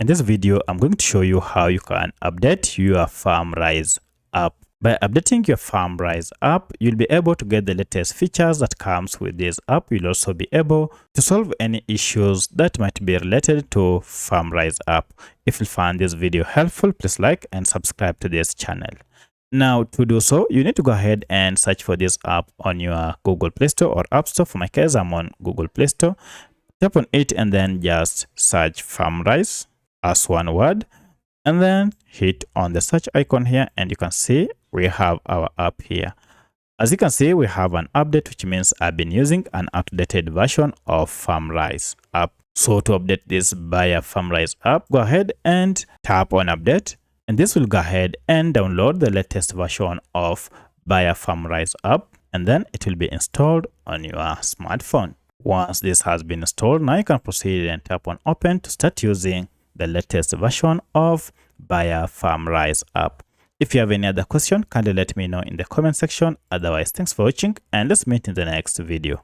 In this video, I'm going to show you how you can update your Farmrise app. By updating your Farmrise app, you'll be able to get the latest features that comes with this app. You'll also be able to solve any issues that might be related to Farmrise app. If you find this video helpful, please like and subscribe to this channel. Now, to do so, you need to go ahead and search for this app on your Google Play Store or App Store. For my case, I'm on Google Play Store. Tap on it and then just search Farmrise as one word, and then hit on the search icon here, and you can see we have our app here. As you can see, we have an update, which means I've been using an outdated version of Farmrise app. So to update this Buyer Farmrise app, go ahead and tap on update, and this will go ahead and download the latest version of Buyer Farmrise app, and then it will be installed on your smartphone. Once this has been installed, now you can proceed and tap on open to start using the latest version of Buyer Farmrise app. If you have any other question, kindly let me know in the comment section. Otherwise, thanks for watching, and let's meet in the next video.